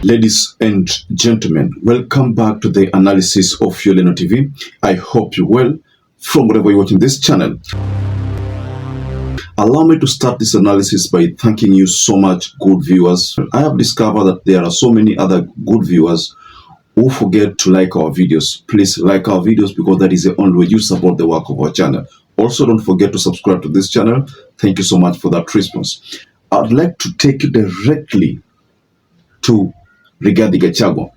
Ladies and gentlemen, welcome back to the analysis of YOLENO TV. I hope you're well from wherever you're watching this channel. Allow me to start this analysis by thanking you so much, good viewers. I have discovered that there are so many other good viewers who forget to like our videos. Please like our videos because that is the only way you support the work of our channel. Also, don't forget to subscribe to this channel. Thank you so much for that response. I'd like to take you directly to Rigathi Gachagua.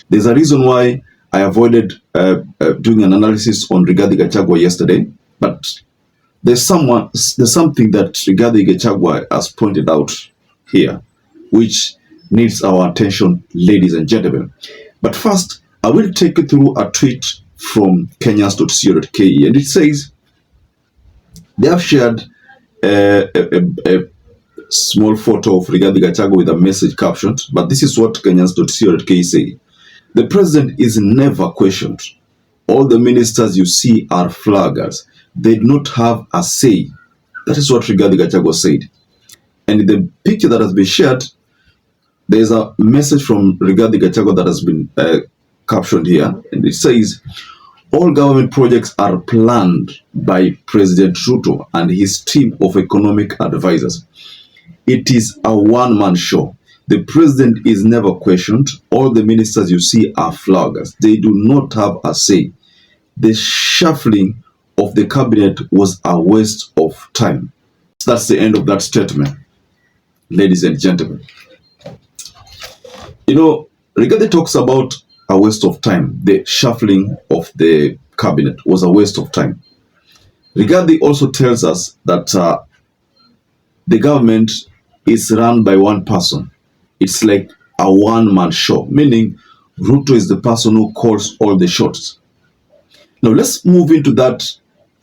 There's a reason why I avoided doing an analysis on Rigathi Gachagua yesterday, but there's something that Rigathi Gachagua has pointed out here, which needs our attention, ladies and gentlemen. But first, I will take you through a tweet from Kenyans.co.ke, and it says they have shared a small photo of Rigathi Gachagua with a message captioned, but this is what Kenyans.co.ke say. The president is never questioned. All the ministers you see are flaggers. They do not have a say. That is what Rigathi Gachagua said. And in the picture that has been shared, there is a message from Rigathi Gachagua that has been captioned here, and it says, all government projects are planned by President Ruto and his team of economic advisors. It is a one-man show. The president is never questioned. All the ministers you see are flaggers. They do not have a say. The shuffling of the cabinet was a waste of time. That's the end of that statement, ladies and gentlemen. You know, Rigathi talks about a waste of time. The shuffling of the cabinet was a waste of time. Rigathi also tells us that the government is run by one person. It's like a one-man show, meaning Ruto is the person who calls all the shots. Now let's move into that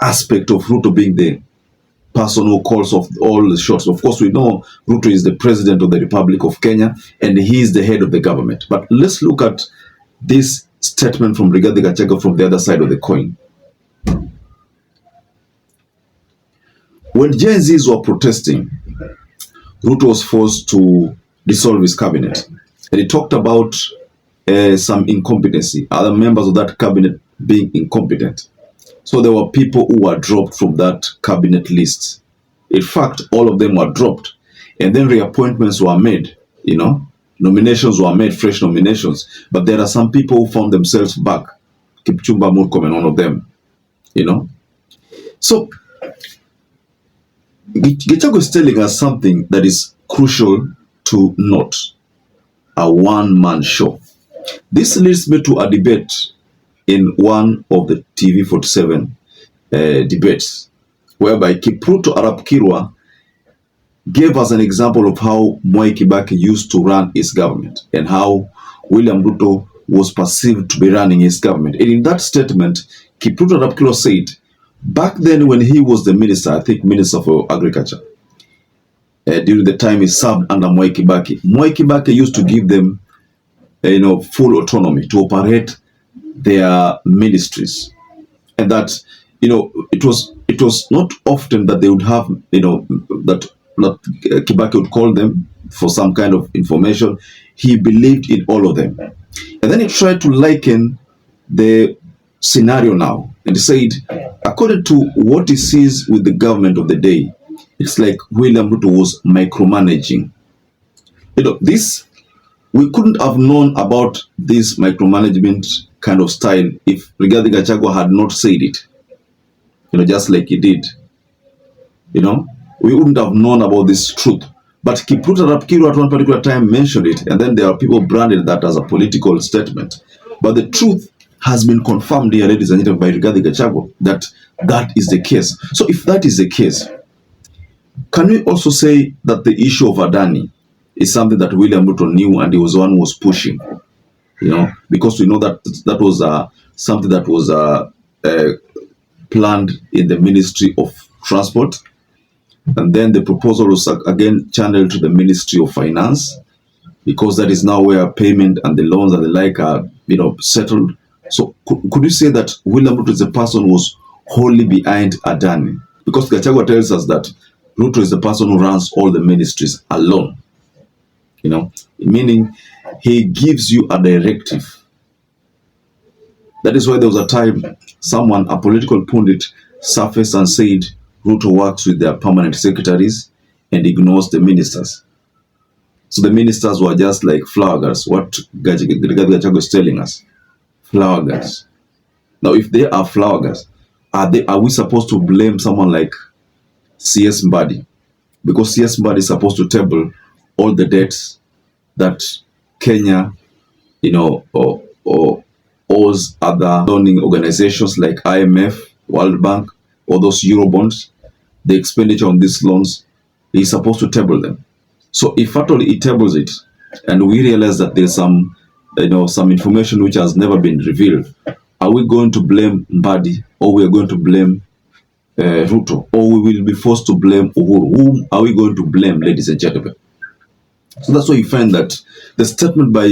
aspect of Ruto being the person who calls off all the shots. Of course, we know Ruto is the president of the Republic of Kenya and he is the head of the government. But let's look at this statement from Rigathi Gachagua from the other side of the coin. When Gen Zs were protesting, Ruto was forced to dissolve his cabinet. And he talked about some incompetency, other members of that cabinet being incompetent. So there were people who were dropped from that cabinet list. In fact, all of them were dropped. And then reappointments were made, you know. Nominations were made, fresh nominations. But there are some people who found themselves back. Kipchumba Murkomen, one of them, you know. So Gachagua is telling us something that is crucial to note. A one-man show. This leads me to a debate in one of the TV47 debates, whereby Kipruto Arap Kirwa gave us an example of how Mwai Kibaki used to run his government and how William Ruto was perceived to be running his government. And in that statement, Kipruto Arap Kirwa said, back then when he was the minister, I think Minister for Agriculture, during the time he served under Mwai Kibaki used to give them, full autonomy to operate their ministries, and that, it was not often that they would have, that Kibaki would call them for some kind of information. He believed in all of them, and then he tried to liken the scenario now, and he said, according to what he sees with the government of the day, it's like William Ruto was micromanaging. This, we couldn't have known about this micromanagement kind of style if Rigathi Gachagua had not said it, just like he did. We wouldn't have known about this truth. But Kipruto Arap Kirwa at one particular time mentioned it, and then there are people branded that as a political statement. But the truth has been confirmed here, ladies and gentlemen, by Rigathi Gachagua, that that is the case. So if that is the case, can we also say that the issue of Adani is something that William Ruto knew and he was the one who was pushing? Because we know that that was something that was planned in the Ministry of Transport, and then the proposal was again channeled to the Ministry of Finance, because that is now where payment and the loans and the like are, settled. So could you say that William Ruto is the person who was wholly behind Adani? Because Gachagua tells us that Ruto is the person who runs all the ministries alone. Meaning he gives you a directive. That is why there was a time a political pundit, surfaced and said Ruto works with their permanent secretaries and ignores the ministers. So the ministers were just like flower girls. What Rigathi Gachagua is telling us, flower girls. Now, if they are flower girls, are we supposed to blame someone like CS Mbadi? Because CS Mbadi is supposed to table all the debts that Kenya, or owes other loaning organizations like IMF, World Bank, or those Eurobonds. The expenditure on these loans, he's supposed to table them. So if at all he tables it, and we realize that there's some information which has never been revealed, are we going to blame Mbadi, or we are going to blame Ruto, or we will be forced to blame Uhuru? Whom are we going to blame, ladies and gentlemen? So that's why you find that the statement by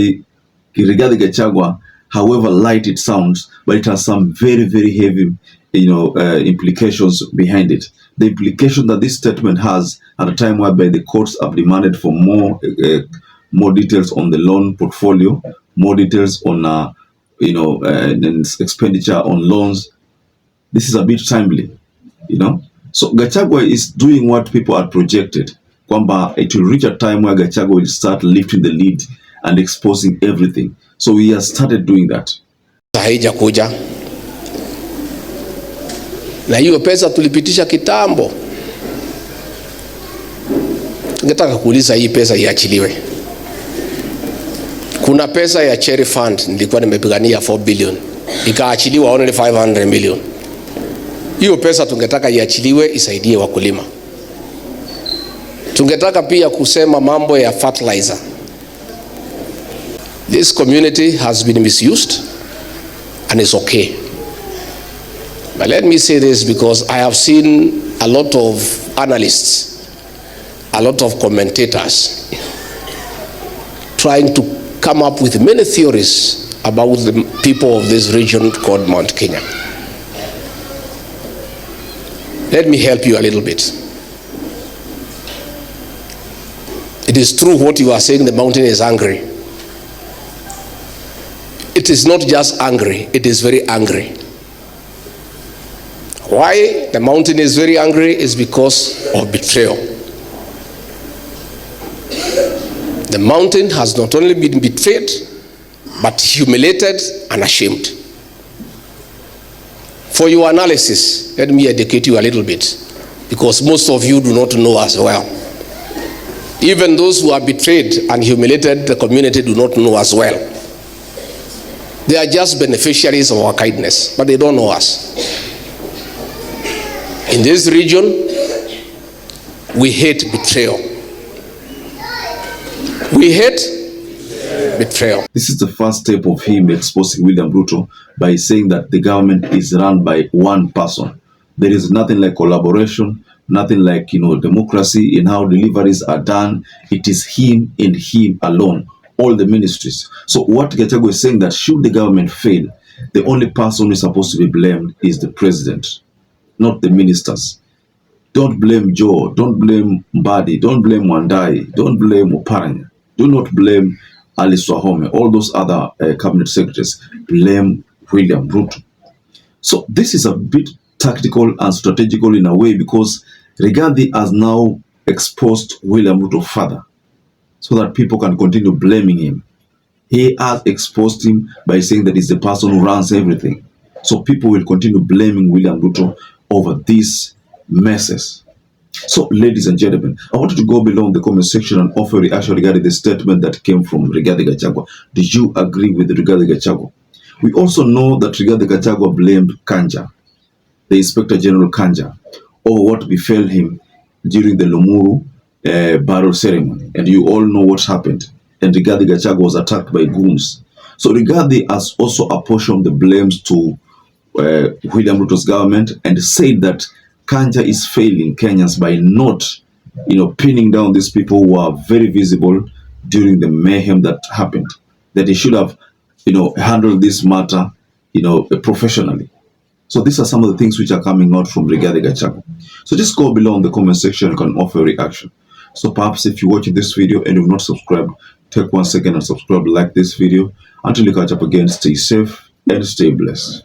Rigathi Gachagua, however light it sounds, but it has some very, very heavy, implications behind it. The implication that this statement has at a time whereby the courts have demanded for more details on the loan portfolio, more details on, expenditure on loans. This is a bit timely, So Gachagua is doing what people had projected. Kwamba it will reach a time where Gachagua will start lifting the lead and exposing everything. So he has started doing that. Haija kuja. Na hiyo pesa tulipitisha kitambo. Ningetaka kuuliza hii pesa iachiliwe. Kuna pesa ya Cherry Fund nilikuwa nimepigania 4 billion. Ikaachiliwa only 500 million. Hiyo pesa tungetaka iachiliwe isaidie wakulima. Tungetaka pia kusema mambo ya fertilizer. This community has been misused and it's okay. But let me say this because I have seen a lot of analysts, a lot of commentators trying to come up with many theories about the people of this region called Mount Kenya. Let me help you a little bit. It is true what you are saying, the mountain is angry. It is not just angry, it is very angry. Why the mountain is very angry is because of betrayal. The mountain has not only been betrayed, but humiliated and ashamed. For your analysis, let me educate you a little bit, because most of you do not know us well. Even those who are betrayed and humiliated the community do not know us well. They are just beneficiaries of our kindness, but they don't know us. In this region, we hate betrayal. We hate betrayal. This is the first step of him exposing William Ruto by saying that the government is run by one person. There is nothing like collaboration, nothing like democracy in how deliveries are done. It is him and him alone, all the ministries. So what Gachagua is saying that should the government fail, the only person who is supposed to be blamed is the president, not the ministers. Don't blame Joe, don't blame Mbadi, don't blame Wandai, don't blame Oparanya, do not blame Alice Wahome, all those other cabinet secretaries. Blame William Ruto. So this is a bit tactical and strategical in a way, because Rigathi has now exposed William Ruto further so that people can continue blaming him. He has exposed him by saying that he's the person who runs everything. So people will continue blaming William Ruto over these messes. So, ladies and gentlemen, I want you to go below in the comment section and offer a reaction regarding the statement that came from Rigathi Gachagua. Did you agree with Rigathi Gachagua? We also know that Rigathi Gachagua blamed Kanja, the Inspector General Kanja, over what befell him during the Lumuru burial ceremony. And you all know what happened. And Rigathi Gachagua was attacked by goons. So Rigathi has also apportioned the blames to William Ruto's government and said that Kanja is failing Kenyans by not, pinning down these people who are very visible during the mayhem that happened. That he should have, handled this matter, professionally. So these are some of the things which are coming out from Rigathi Gachagua. So just go below in the comment section and can offer a reaction. So perhaps if you're watching this video and you've not subscribed, take 1 second and subscribe, like this video. Until we catch up again, stay safe and stay blessed.